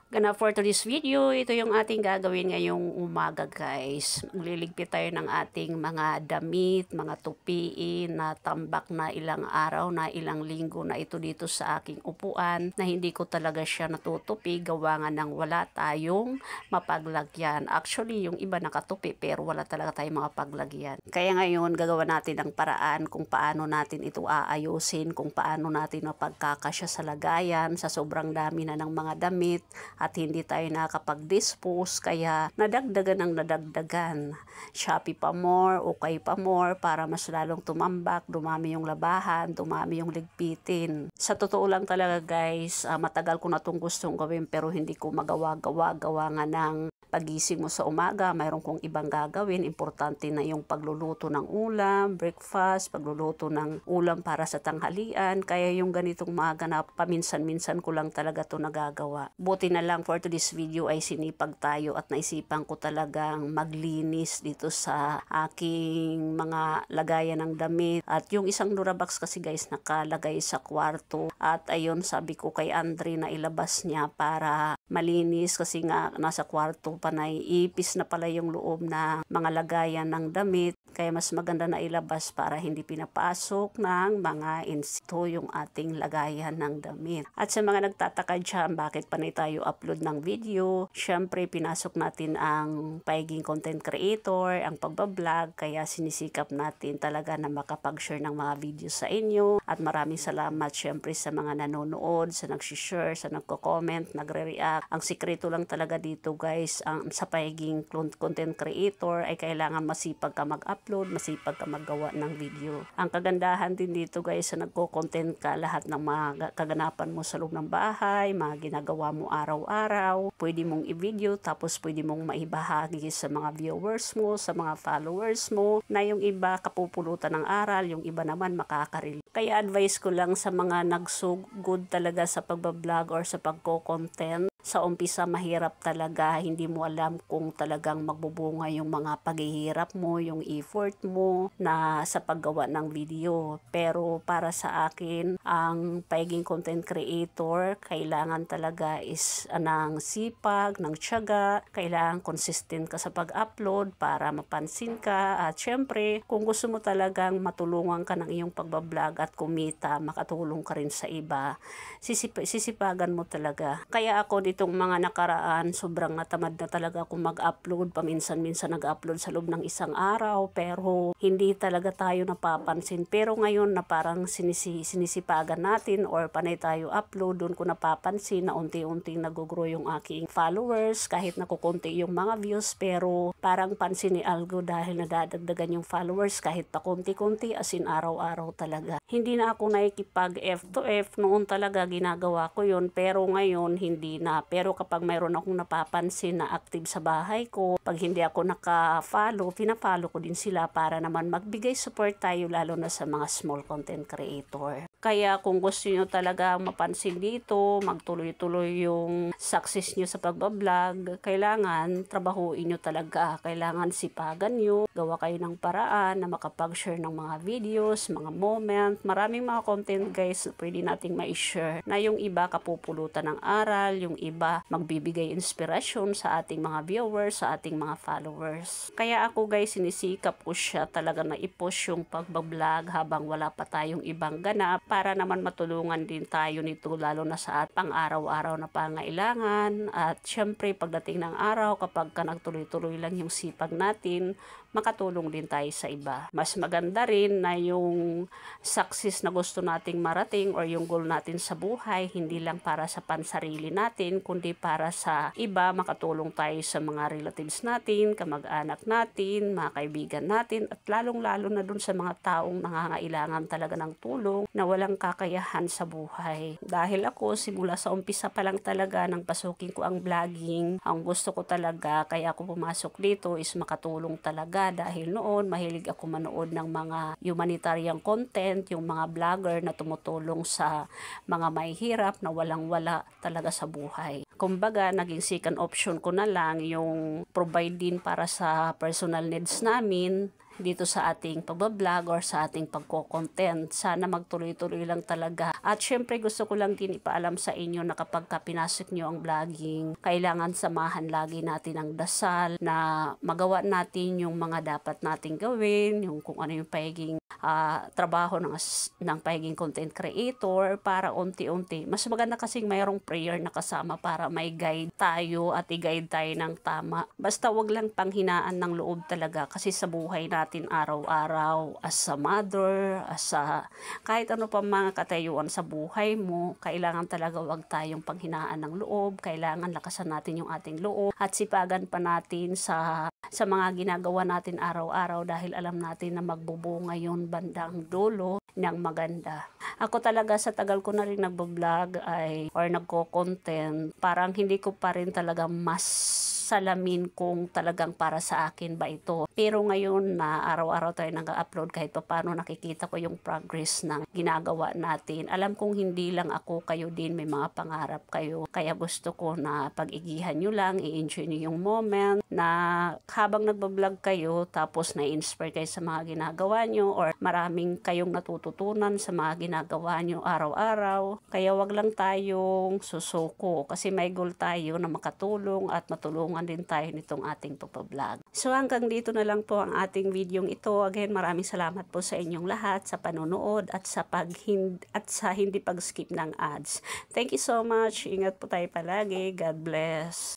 Gana for today's video, ito yung ating gagawin ngayong umaga guys. Magliligpit tayo ng ating mga damit, mga tupiin na tambak na ilang araw na ilang linggo na ito dito sa aking upuan na hindi ko talaga siya natutupi gawa nga ng wala tayong mapaglagyan. Actually yung iba nakatupi pero wala talaga tayong mapaglagyan. Kaya ngayon gagawa natin ang paraan kung paano natin ito aayusin, kung paano natin mapagkakasya sa lagayan sa sobrang dami na ng mga damit at hindi tayo nakapag-dispose kaya nadagdagan ang nadagdagan. Shopee pa more, okay pa more para mas lalong tumambak, dumami yung labahan, dumami yung ligpitin. Sa totoo lang talaga guys, matagal ko na itong gustong gawin pero hindi ko magawa-gawa nga ng pagising mo sa umaga, mayroon kong ibang gagawin. Importante na yung pagluluto ng ulam, breakfast, pagluluto ng ulam para sa tanghalian. Kaya yung ganitong mga ganap, paminsan-minsan ko lang talaga to nagagawa. Buti na lang for today's video ay sinipag tayo at naisipan ko talagang maglinis dito sa aking mga lagayan ng damit. At yung isang Durabox kasi guys nakalagay sa kwarto. At ayun sabi ko kay Andre na ilabas niya para malinis kasi nga nasa kwarto pa na ipis na pala yung loob na mga lagayan ng damit. Kaya mas maganda na ilabas para hindi pinapasok ng mga insito yung ating lagayan ng damit. At sa mga nagtataka dyan, bakit panay tayo upload ng video? Syempre, pinasok natin ang pagiging content creator, ang pagbablog, kaya sinisikap natin talaga na makapag-share ng mga video sa inyo. At maraming salamat syempre sa mga nanonood, sa nagsishare, sa nagko-comment, nagre-react. Ang sikreto lang talaga dito guys, sa pagiging content creator ay kailangan masipag ka mag-upload, masipag ka maggawa ng video. Ang kagandahan din dito guys, sa nagko-content ka, lahat ng mga kaganapan mo sa loob ng bahay, mga ginagawa mo araw-araw, pwede mong i-video tapos pwede mong maibahagi sa mga viewers mo, sa mga followers mo, na yung iba kapupulutan ng aral, yung iba naman makakaril. Kaya advice ko lang sa mga nagsugod talaga sa pagbablog or sa pagko-content, sa umpisa mahirap talaga, hindi mo alam kung talagang magbubunga yung mga paghihirap mo, yung effort mo na sa paggawa ng video. Pero para sa akin, ang pagiging content creator, kailangan talaga is ng sipag, ng tiyaga, kailangan consistent ka sa pag-upload para mapansin ka. At syempre, kung gusto mo talagang matulungan ka ng iyong pagbablog at kumita, makatulong ka rin sa iba, sisipagan mo talaga. Kaya ako itong mga nakaraan, sobrang natamad na talaga akong mag-upload. Paminsan-minsan nag-upload sa loob ng isang araw, pero hindi talaga tayo napapansin. Pero ngayon na parang sinisipagan natin or panay tayo upload, doon ko napapansin na unti-unting nag-grow yung aking followers, kahit nakukunti yung mga views, pero parang pansin ni Algo dahil nadadagdagan yung followers kahit pa kunti-kunti, as in araw-araw talaga. Hindi na ako nakikipag F2F, noon talaga ginagawa ko yun, pero ngayon hindi na. Pero kapag mayroon akong napapansin na active sa bahay ko, pag hindi ako naka-follow, pina-follow ko din sila para naman magbigay support tayo lalo na sa mga small content creator. Kaya kung gusto nyo talaga mapansin dito, magtuloy-tuloy yung success nyo sa pagbablog, kailangan trabahuin nyo talaga. Kailangan sipagan nyo, gawa kayo ng paraan na makapag-share ng mga videos, mga moment. Maraming mga content guys na pwede nating ma-share na yung iba kapupulutan ng aral, yung iba magbibigay inspirasyon sa ating mga viewers, sa ating mga followers. Kaya ako guys, sinisikap ko siya talaga na i-push yung pagbablog habang wala pa tayong ibang ganap para naman matulungan din tayo nito lalo na sa pang-araw-araw na pangailangan. At syempre pagdating ng araw, kapag ka nagtuloy-tuloy lang yung sipag natin, makatulong din tayo sa iba. Mas maganda rin na yung success na gusto nating marating or yung goal natin sa buhay, hindi lang para sa pansarili natin, kundi para sa iba, makatulong tayo sa mga relatives natin, kamag-anak natin, mga kaibigan natin, at lalong-lalo na dun sa mga taong nangangailangan talaga ng tulong na walang kakayahan sa buhay. Dahil ako, simula sa umpisa pa lang talaga nang pasukin ko ang vlogging, ang gusto ko talaga, kaya ako pumasok dito is makatulong talaga. Dahil noon, mahilig ako manood ng mga humanitarian content, yung mga vlogger na tumutulong sa mga mahihirap na walang-wala talaga sa buhay. Kumbaga, naging second option ko na lang yung provide din para sa personal needs namin. dito sa ating pagbablog or sa ating pagko-content. Sana magtuloy-tuloy lang talaga. At syempre gusto ko lang din ipaalam sa inyo na kapag pinasok nyo ang vlogging, kailangan samahan lagi natin ang dasal na magawa natin yung mga dapat nating gawin, yung kung ano yung pagiging trabaho ng pagiging content creator para unti-unti. Mas maganda kasing mayroong prayer na kasama para may guide tayo at i-guide tayo ng tama. Basta wag lang panghinaan ng loob talaga kasi sa buhay natin araw-araw as a mother, as a kahit ano pa mga katayuan sa buhay mo, kailangan talaga wag tayong panghinaan ng loob, kailangan lakasan natin yung ating loob at sipagan pa natin sa mga ginagawa natin araw-araw dahil alam natin na magbubunga yun bandang dulo ng maganda. Ako talaga sa tagal ko na rin nagbo-vlog or nagko-content, parang hindi ko pa rin talaga mas salamin kung talagang para sa akin ba ito. Pero ngayon na araw-araw tayo nag-upload kahit pa paano nakikita ko yung progress ng ginagawa natin. Alam kong hindi lang ako, kayo din may mga pangarap kayo. Kaya gusto ko na pag-igihan nyo lang, i-enjoy nyo yung moment na habang nagbablog kayo tapos na-inspire kayo sa mga ginagawa nyo or maraming kayong natututunan sa mga ginagawa nyo araw-araw. Kaya wag lang tayong susuko kasi may goal tayo na makatulong at matulungan din tayo nitong ating pagbablog. So hanggang dito na lang po ang ating video ito. Again, maraming salamat po sa inyong lahat sa panonood at sa hindi pag-skip ng ads. Thank you so much. Ingat po tayo palagi. God bless.